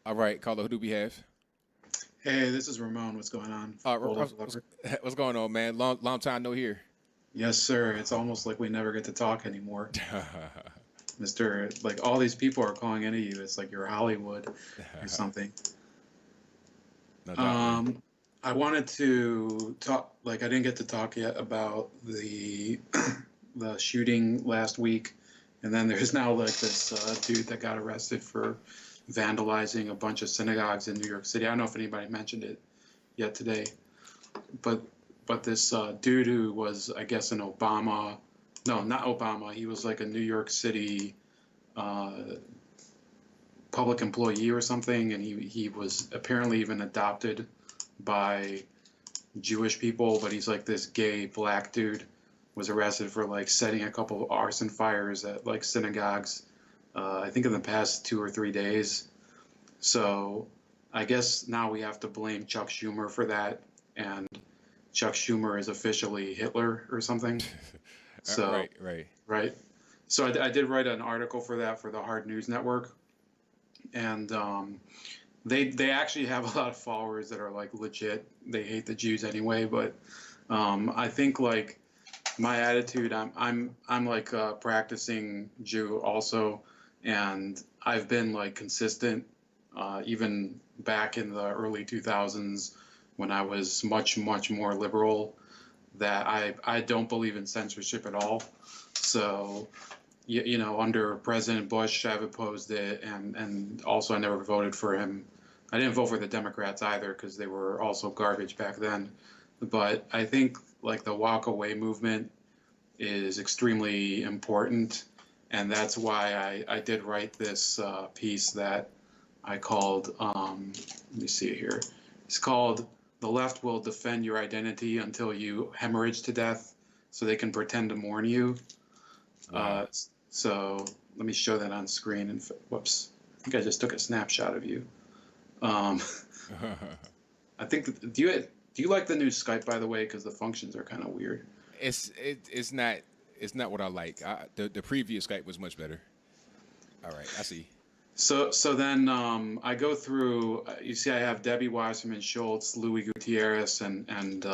All right, caller, who do we have? Hey, this is Ramon. What's going on? Folder What's, delivered. what's going on, man? Long time no here. Yes, sir. It's almost like we never get to talk anymore. Mister, like all these people are calling into you. It's like you're Hollywood or something. No doubt, man. Um, I wanted to talk, like I didn't get to talk yet about the the shooting last week. And then there's now like this dude that got arrested for vandalizing a bunch of synagogues in New York City. I don't know if anybody mentioned it yet today, but this dude who was, I guess, an Obama, no, not Obama. He was like a New York City uh, public employee or something, and he was apparently even adopted by Jewish people, but he's like this gay black dude. Was arrested for like setting a couple of arson fires at like synagogues. I think in the past 2 or 3 days. So I guess now we have to blame Chuck Schumer for that, and Chuck Schumer is officially Hitler or something. So, Right, right. right. So I did write an article for that for the Hard News Network, and they actually have a lot of followers that are like legit. They hate the Jews anyway, but I think like my attitude, I'm like a practicing Jew also, and I've been like consistent even back in the early 2000s when I was much more liberal, that I don't believe in censorship at all. So under President Bush, I've opposed it, and also I never voted for him. I didn't vote for the Democrats either because they were also garbage back then. But I think like the walk away movement is extremely important, and that's why I did write this piece that I called. Let me see it here. It's called "The Left Will Defend Your Identity Until You Hemorrhage to Death, so they can pretend to mourn you." Wow. So let me show that on screen. And whoops, I think I just took a snapshot of you. Um, I think do you like the new Skype, by the way? Because the functions are kind of weird. It's not what I like. The previous Skype was much better. All right, I see. So then I go through. You see, I have Debbie Wasserman Schultz, Louis Gutierrez, and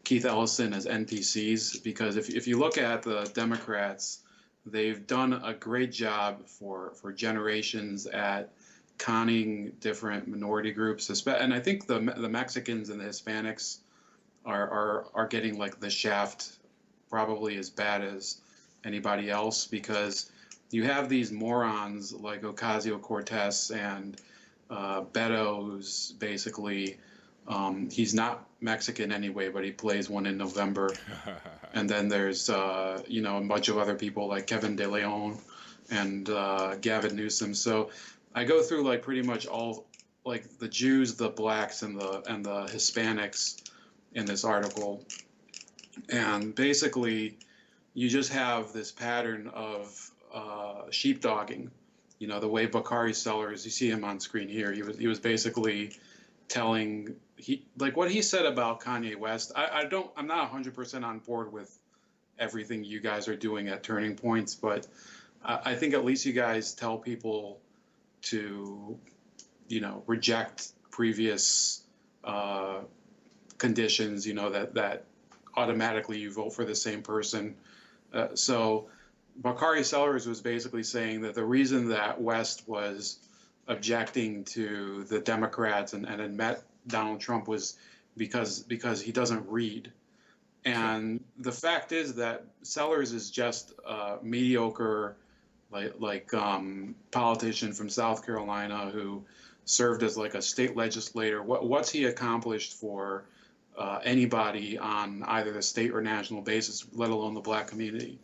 Keith Ellison as NPCs, because if you look at the Democrats, they've done a great job for generations at conning different minority groups, and I think the Mexicans and the Hispanics are getting like the shaft probably as bad as anybody else, because you have these morons like Ocasio-Cortez and Beto, who's basically he's not Mexican anyway, but he plays one in November. And then there's a bunch of other people like Kevin De Leon and Gavin Newsom. So I go through like pretty much all, like the Jews, the blacks, and the Hispanics in this article, and basically you just have this pattern of sheepdogging. The way Bakari Sellers, you see him on screen here. He was basically telling, he like what he said about Kanye West. I'm not 100% on board with everything you guys are doing at Turning Points, but I think at least you guys tell people to reject previous uh, conditions. That automatically you vote for the same person. So Bakari Sellers was basically saying that the reason that West was objecting to the Democrats and had met Donald Trump was because he doesn't read. And the fact is that Sellers is just a mediocre, politician from South Carolina who served as like a state legislator. What's he accomplished for anybody on either the state or national basis, let alone the black community?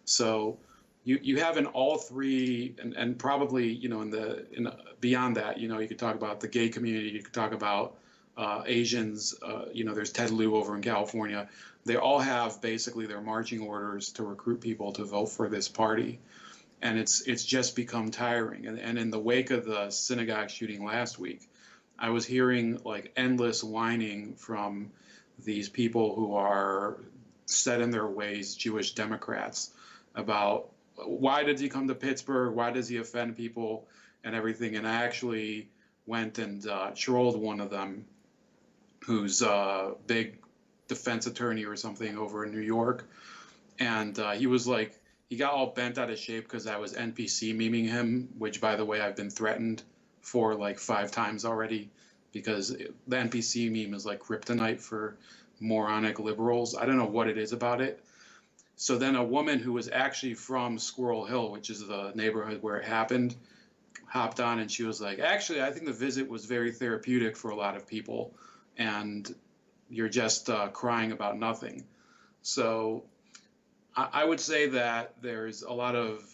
So you have in all three, and probably beyond that, you could talk about the gay community, you could talk about Asians. There's Ted Lieu over in California. They all have basically their marching orders to recruit people to vote for this party, and it's just become tiring. And in the wake of the synagogue shooting last week, I was hearing like endless whining from these people who are set in their ways Jewish Democrats about why did he come to Pittsburgh? Why does he offend people? and everything. And I actually went and trolled one of them, who's a big defense attorney or something over in New York. And he was like, he got all bent out of shape because I was NPC memeing him, which, by the way, I've been threatened for like 5 times already, because the NPC meme is like kryptonite for moronic liberals. I don't know what it is about it. So then a woman who was actually from Squirrel Hill, which is the neighborhood where it happened, hopped on and she was like, actually, I think the visit was very therapeutic for a lot of people, and you're just crying about nothing. So I would say that there's a lot of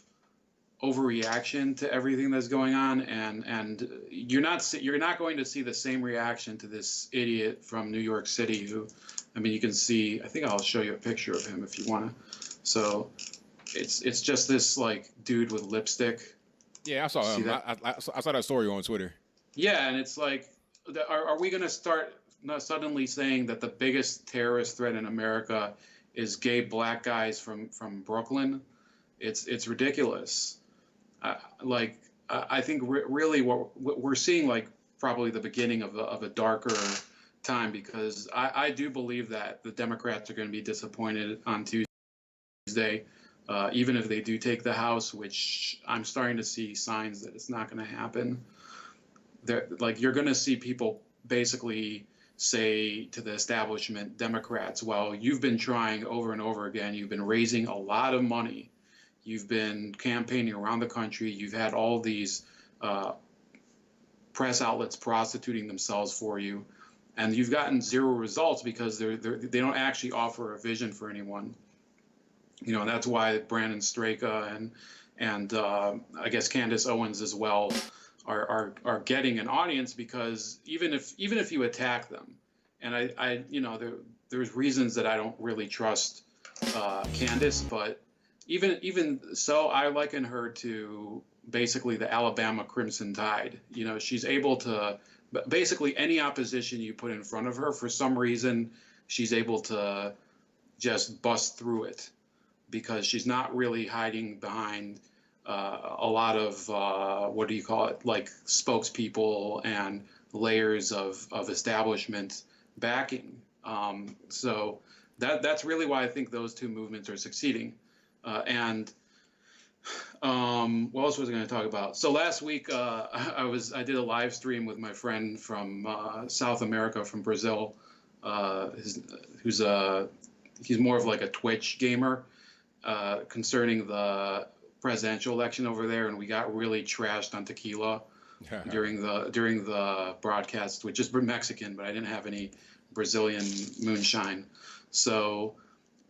overreaction to everything that's going on, and you're not going to see the same reaction to this idiot from New York City who, I mean, you can see, I think I'll show you a picture of him if you want to. So it's just this like dude with lipstick. Yeah, I saw See him. that? I saw that story on Twitter. Yeah, and it's like, are we going to start not suddenly saying that the biggest terrorist threat in America is gay black guys from Brooklyn? It's ridiculous. I think really what we're seeing, like, probably the beginning of a darker time, because I do believe that the Democrats are going to be disappointed on Tuesday, even if they do take the House, which I'm starting to see signs that it's not going to happen. Like, you're going to see people basically say to the establishment Democrats, well, you've been trying over and over again, you've been raising a lot of money, you've been campaigning around the country, you've had all these press outlets prostituting themselves for you, and you've gotten zero results because they don't actually offer a vision for anyone. You know, and that's why Brandon Straka and I guess Candace Owens as well are getting an audience, because even if you attack them, and I you know, there's reasons that I don't really trust Candace, but even so, I liken her to basically the Alabama Crimson Tide. You know, she's able to basically any opposition you put in front of her, for some reason, she's able to just bust through it, because she's not really hiding behind a lot of what do you call it, like spokespeople and layers of establishment backing. So that's really why I think those two movements are succeeding. And what else was I going to talk about? So last week I did a live stream with my friend from South America, from Brazil, he's more of like a Twitch gamer, concerning the presidential election over there, and we got really trashed on tequila during the broadcast, which is Mexican, but I didn't have any Brazilian moonshine. So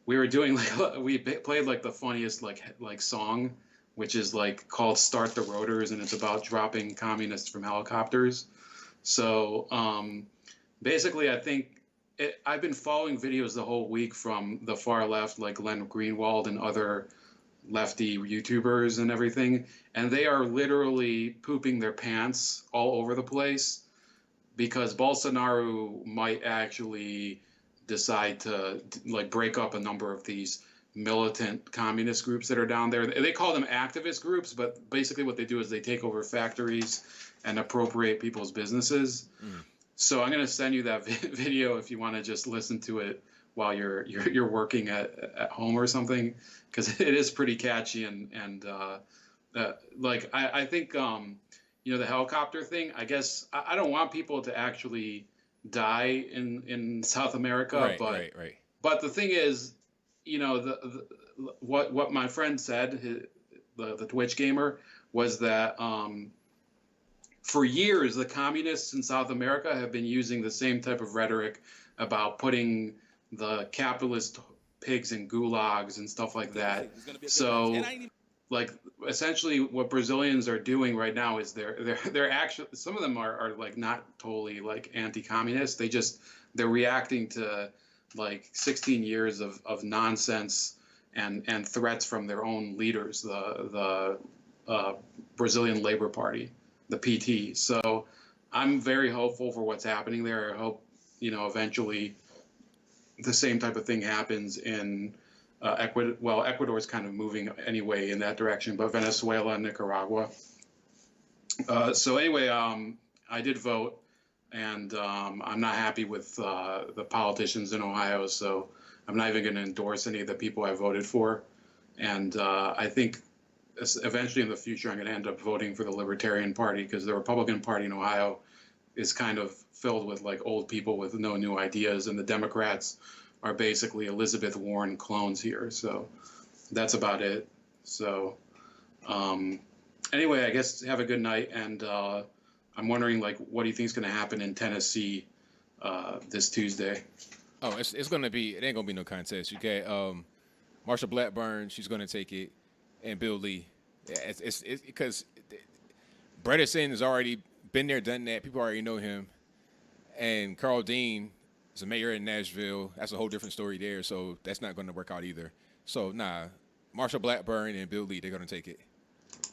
we were doing we played like the funniest like song, which is like called "Start the Rotors," and it's about dropping communists from helicopters. So basically, I think I've been following videos the whole week from the far left, like Glenn Greenwald and other lefty YouTubers and everything, and they are literally pooping their pants all over the place, because Bolsonaro might actually decide to like break up a number of these militant communist groups that are down there. They call them activist groups, but basically what they do is they take over factories and appropriate people's businesses. So I'm going to send you that video if you want to just listen to it while you're working at home or something, because it is pretty catchy, and like I think you know, the helicopter thing, I guess I don't want people to actually die in South America, Right. but the thing is, you know, what my friend said, the Twitch gamer, was that for years the communists in South America have been using the same type of rhetoric about putting the capitalist pigs in gulags and stuff like that. So like essentially what Brazilians are doing right now is they're actually, some of them are like not totally like anti-communist, they're reacting to like 16 years of nonsense and threats from their own leaders, the Brazilian Labor Party, the PT. So I'm very hopeful for what's happening there. I hope, you know, eventually the same type of thing happens in Ecuador. Well, Ecuador is kind of moving anyway in that direction, but Venezuela and Nicaragua. So anyway, I did vote, and I'm not happy with the politicians in Ohio. So I'm not even going to endorse any of the people I voted for. And I think eventually in the future, I'm going to end up voting for the Libertarian Party because the Republican Party in Ohio is kind of filled with like old people with no new ideas, and the Democrats are basically Elizabeth Warren clones here. So that's about it. So um, anyway, I guess have a good night, and I'm wondering like what do you think is going to happen in Tennessee this Tuesday? Oh, it's gonna be. It ain't gonna be no contest. You got Marsha Blackburn. She's gonna take it, and Bill Lee. Yeah, it's because Bredesen has already been there, done that. People already know him, and Carl Dean is a mayor in Nashville. That's a whole different story there. So that's not going to work out either. So nah, Marsha Blackburn and Bill Lee, they're going to take it.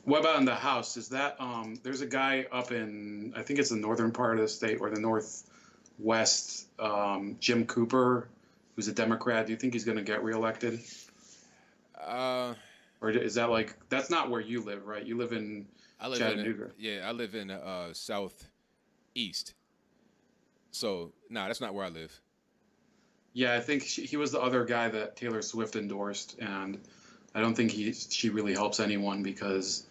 What about in the House? Is that there's a guy up in I think it's the northern part of the state or the northwest, Jim Cooper, who's a Democrat. Do you think he's going to get reelected? Uh, Or is that like that's not where you live, right? You live in I live in Chattanooga. I live in southeast. So nah, that's not where I live. Yeah, I think he was the other guy that Taylor Swift endorsed, and I don't think she really helps anyone because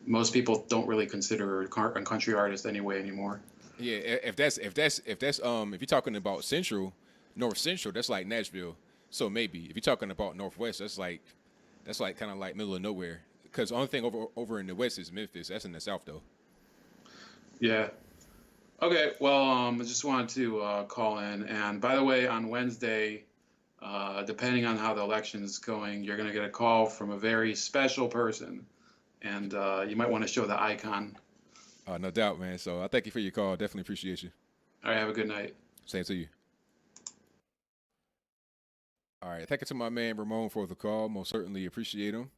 most people don't really consider her a country artist anyway anymore. Yeah, if you're talking about North Central, that's like Nashville. So maybe if you're talking about Northwest, that's like kind of like middle of nowhere. Because the only thing over in the West is Memphis. That's in the South though. Yeah. Okay. Well, I just wanted to call in, and by the way, on Wednesday, depending on how the election is going, you're going to get a call from a very special person, and you might want to show the icon. No doubt, man. So I thank you for your call. Definitely appreciate you. All right. Have a good night. Same to you. All right. Thank you to my man Ramon for the call. Most certainly appreciate him.